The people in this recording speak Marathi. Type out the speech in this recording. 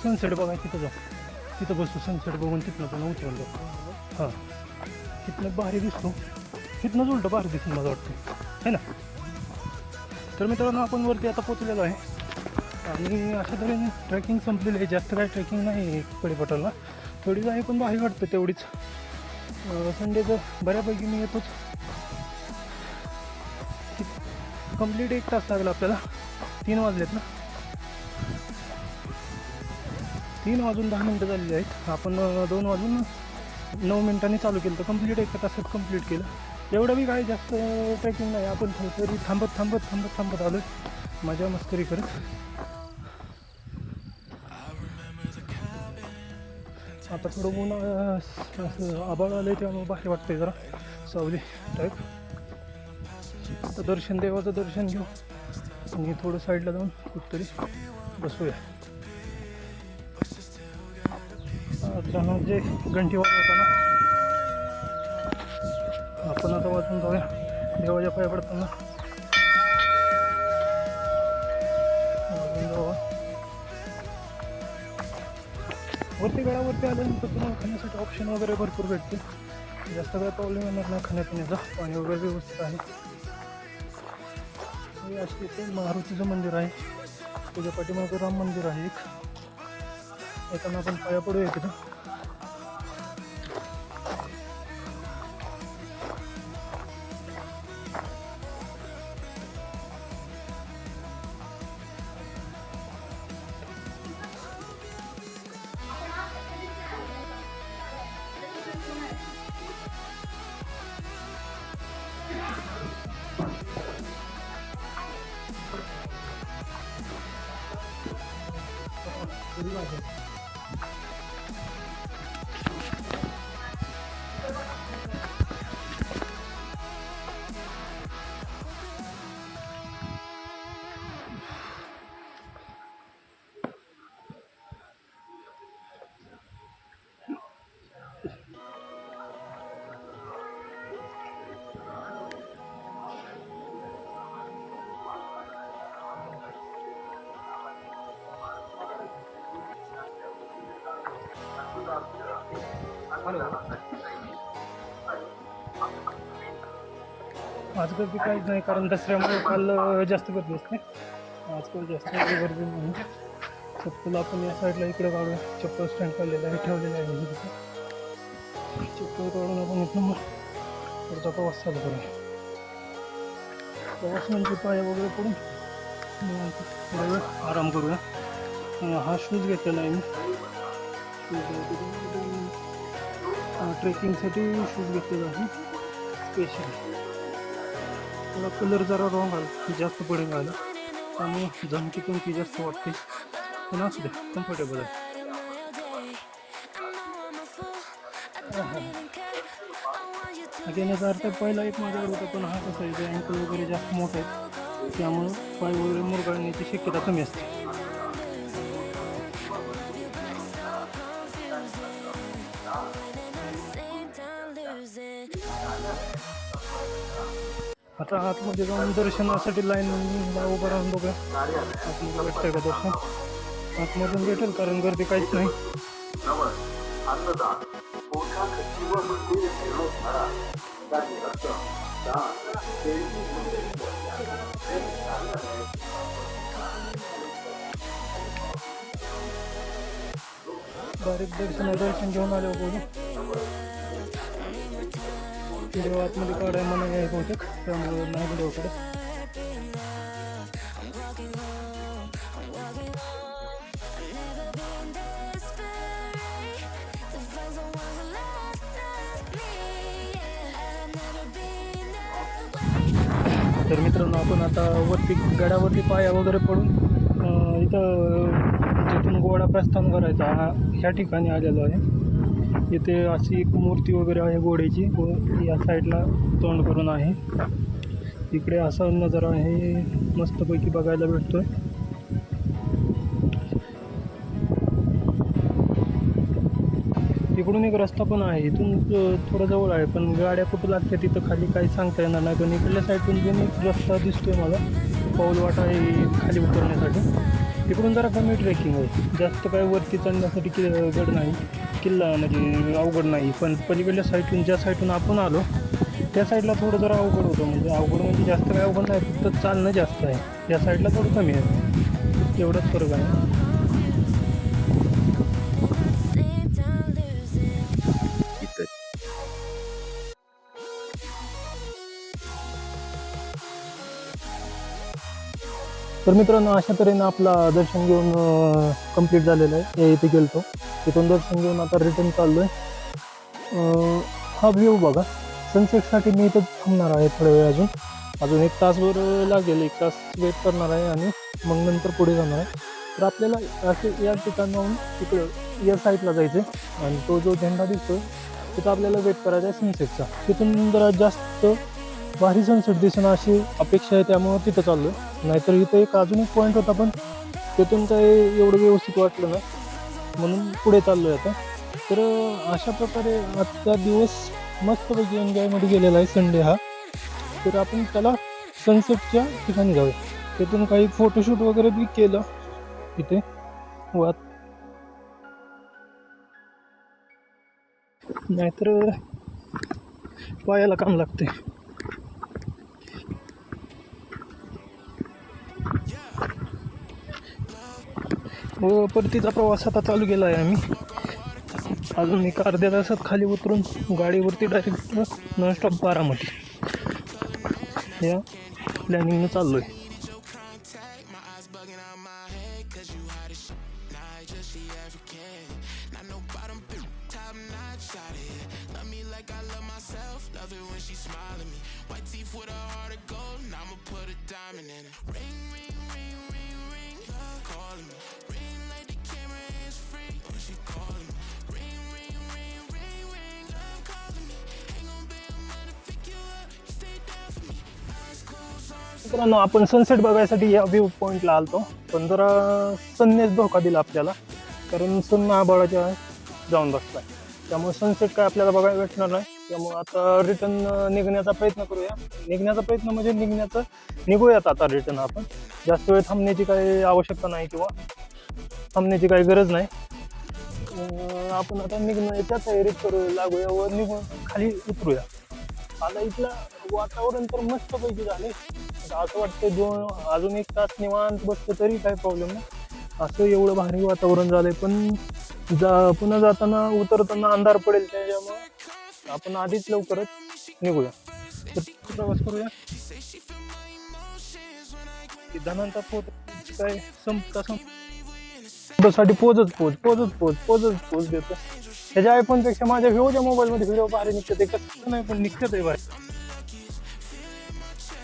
सनसेट बघा तिथं जाऊ, तिथं बसू सनसेट बघून तिथनं पण उतरलो. हां तिथनं भारी दिसतो, तिथनंच उलटं भारी दिसून मला वाटतं है ना. तर मित्रांनो आपण वरती आता पोचलेलो आहे आणि अशा तऱ्हेने ट्रेकिंग संपलेली आहे. जास्त काय ट्रेकिंग नाही आहे कडेपठारला, थोडीच आहे पण भारी वाटतं तेवढीच. संडेचं बऱ्यापैकी मी येतोच. कंप्लीट 1 तास लागला आपल्याला. 3 वाजलेत ना, 3 वाजून 10 मिनटं झालेली आहेत. आपण 2 वाजून 9 मिनटांनी चालू केलं तर कंप्लीट 1 तासात कंप्लीट केलं. एवढं बी काही जास्त ट्रेकिंग नाही, आपण तरी थांबत आलो मजा मस्करी करत. आता थोडं ऊन असं आभाळ आलं आहे त्यामुळे बाहेर वाटतंय जरा सावली टाईप. आता देवाचं दर्शन घेऊ आणि थोडं साईडला जाऊन कुठतरी बसूया. आता जे घंटी वाजवता ना, आपण आता वाचून जाऊया देवाच्या पाया पडताना. वरती गडावरती आल्यानंतर तुम्हाला खाण्यासाठी ऑप्शन वगैरे भरपूर भेटतील. जास्त काही प्रॉब्लेम येणार नाही खाण्यापिण्याचा, पाणी वगैरे व्यवस्थित आहे. हे असे ते मारुतीचं मंदिर आहे, त्याच्या पाठीमागं राम मंदिर आहे एक. येताना आपण पाया पडूया तिथं. आज गर्दी काहीच नाही, कारण दसऱ्यामुळे काल जास्त गर्दी असते. आजकाल जास्त गर्दी नाही. चप्पल आपण या साईडला इकडे काढूया. चप्पल स्टँड काढलेलं आहे, ठेवलेलं आहे तिथं. चप्पल काढून आपण इथून मग पुढचा प्रवास चालू करूया. प्रवास म्हणजे पाया वगैरे पडून थोडा वेळ आराम करूया. हा शूज घेतलेला आहे मी. ट्रेकिंगसाठी शूज घेतलेला आहे स्पेशल. थोडा कलर जरा रॉंग आला, जास्त पडेल आला, त्यामुळे झमकी जास्त वाटते, पण असू दे कम्फर्टेबल आहे. घेण्याचा अर्थ पहिला एक माझ्याकडे होता, पण हा कसा आहे अँकल वगैरे जास्त मोठा आहे, त्यामुळं पाय वगैरे मुरगळण्याची शक्यता कमी असते. आता आतमध्ये जाऊन दर्शनासाठी लाईनला उभं राहून बघा आतमध्ये भेटतंय का दर्शन. आतमधून भेटेल कारण गर्दी काहीच नाही. बारीक दर्शन घेऊन आले बघू. व्हिडिओ आतमध्ये काढाय मला आहे बहुतेक, त्यामुळे नाही व्हिडिओकडे. तर मित्रांनो आपण आता वरती गडावरती पाया वगैरे पडून इथं जिथून घोडा प्रस्थान करायचा ह्या ठिकाणी आलेलो आहे. इथे अशी एक मूर्ती वगैरे आहे घोड्याची, व या साईडला तोंड करून आहे. इकडे असा नजारा आहे मस्तपैकी बघायला भेटतोय. इकडून एक रस्ता पण आहे, इथून थोडं जवळ आहे, पण गाड्या कुठं लागते तिथं खाली काही सांगता येणार नाही. पण इकडल्या साईडून पण एक रस्ता दिसतोय मला, पाऊलवाट आहे खाली उतरण्यासाठी. तिकडून जरा कमी ट्रेकिंग आहे, जास्त काय वरती चढण्यासाठी गड नाही, किल्ला म्हणजे अवघड नाही. पण पलीकडल्या साईडून ज्या साईडून आपण आलो त्या साईडला थोडं जरा अवघड होतं. म्हणजे अवघड म्हणजे जास्त काय अवघड नाही, फक्त चालणं जास्त आहे. या साईडला थोडं कमी आहे, एवढंच फरक आहे. तर मित्रांनो, अशा तऱ्हेनं आपला दर्शन घेऊन कंप्लीट झालेलं आहे. इथे गेलतो, तिथून दर्शन घेऊन आता रिटर्न चाललो आहे. हा व्ह्यू बघा. सनसेटसाठी मी इथं थांबणार आहे थोड्या वेळ, अजून 1 तासभर लागेल. 1 तास वेट करणार आहे आणि मग नंतर पुढे जाणार आहे. तर आपल्याला असे या ठिकाणाहून तिकडं या साईडला जायचं आहे आणि तो जो झेंडा दिसतो तिथं आपल्याला वेट करायचा आहे सनसेटचा. तिथून जरा जास्त भारी सनसेट दिसेन अशी अपेक्षा आहे, त्यामुळं तिथं चाललो आहे. नाहीतर इथं अजून एक पॉईंट होता, पण तिथून काही एवढं व्यवस्थित वाटलं नाही, म्हणून पुढे चाललो आहे आता. तर अशा प्रकारे आजचा दिवस मस्तपैकी एन्जॉयमध्ये गेलेला आहे, संडे हा. तर आपण त्याला सनसेटच्या ठिकाणी जाऊया, तिथून काही फोटोशूट वगैरे बी केलं तिथे. नाहीतर पायाला काम लागते. व परतीचा प्रवास आता चालू केला आहे आम्ही. अजून एक अर्ध्या तासात खाली उतरून गाडीवरती डायरेक्ट नॉनस्टॉप बारामती या प्लॅनिंगनं चाललो आहे. मित्रांनो, आपण सनसेट बघायसाठी या व्ह्यू पॉईंटला आलतो, पण जरा सननेच धोका दिला आपल्याला, कारण सन आभाळाच्या जाऊन बसलाय, त्यामुळे सनसेट काय आपल्याला बघायला भेटणार नाही. त्यामुळे आता रिटर्न निघण्याचा प्रयत्न करूया. म्हणजे निघूयात आता रिटर्न. आपण जास्त वेळ थांबण्याची काही आवश्यकता नाही किंवा थांबण्याची काही गरज नाही. आपण आता निघण्याच्या तयारीत लागूया व निघून खाली उतरूया. आता इथलं वातावरण तर मस्तपैकी झाले, असं वाटतं अजून 1 तास निवांत बसलं तरी काही प्रॉब्लेम नाही, असं एवढं भारी वातावरण झालंय. पण पुन्हा जाताना उतरताना अंधार पडेल, त्याच्यामुळे आपण आधीच लवकरच निघूया. तर प्रवास करूया. धनांचा फोटो काय साठी पोजच देतो. त्याच्या आयफोनपेक्षा माझ्या व्ह्यूच्या मोबाईलमध्ये व्हिडिओ भारी निघतात, कसं नाही पण निघतात आहे भारी.